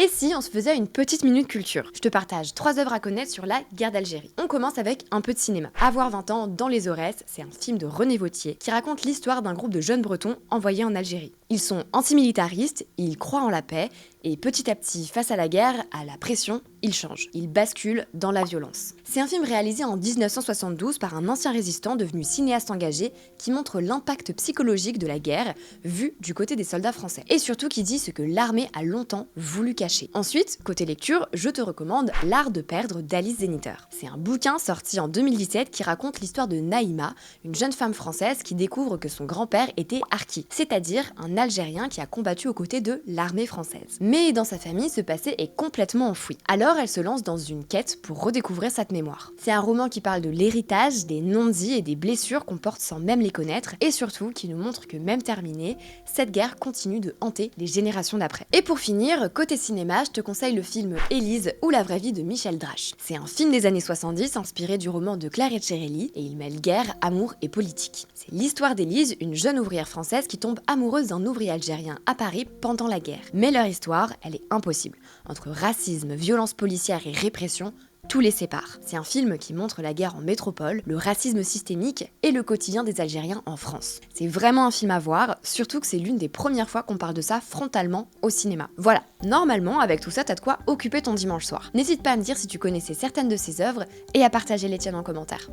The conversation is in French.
Et si on se faisait une petite minute culture? Je te partage 3 œuvres à connaître sur la guerre d'Algérie. On commence avec un peu de cinéma. Avoir 20 ans dans les Aurès, c'est un film de René Vauthier qui raconte l'histoire d'un groupe de jeunes Bretons envoyés en Algérie. Ils sont antimilitaristes, ils croient en la paix, et petit à petit, face à la guerre, à la pression, ils changent. Ils basculent dans la violence. C'est un film réalisé en 1972 par un ancien résistant devenu cinéaste engagé qui montre l'impact psychologique de la guerre vu du côté des soldats français. Et surtout qui dit ce que l'armée a longtemps voulu cacher. Ensuite, côté lecture, je te recommande L'Art de perdre d'Alice Zeniter. C'est un bouquin sorti en 2017 qui raconte l'histoire de Naïma, une jeune femme française qui découvre que son grand-père était harki, c'est-à-dire un Algérien qui a combattu aux côtés de l'armée française. Mais dans sa famille, ce passé est complètement enfoui. Alors elle se lance dans une quête pour redécouvrir cette mémoire. C'est un roman qui parle de l'héritage, des non-dits et des blessures qu'on porte sans même les connaître, et surtout qui nous montre que même terminée, cette guerre continue de hanter les générations d'après. Et pour finir, côté cinéma, je te conseille le film Élise ou la vraie vie de Michel Drache. C'est un film des années 70 inspiré du roman de Claire Etcherelli et il mêle guerre, amour et politique. C'est l'histoire d'Élise, une jeune ouvrière française qui tombe amoureuse d'un ouvrier algérien à Paris pendant la guerre. Mais leur histoire, elle est impossible. Entre racisme, violence policière et répression, tout les sépare. C'est un film qui montre la guerre en métropole, le racisme systémique et le quotidien des Algériens en France. C'est vraiment un film à voir, surtout que c'est l'une des premières fois qu'on parle de ça frontalement au cinéma. Voilà, normalement avec tout ça t'as de quoi occuper ton dimanche soir. N'hésite pas à me dire si tu connaissais certaines de ces œuvres et à partager les tiennes en commentaire.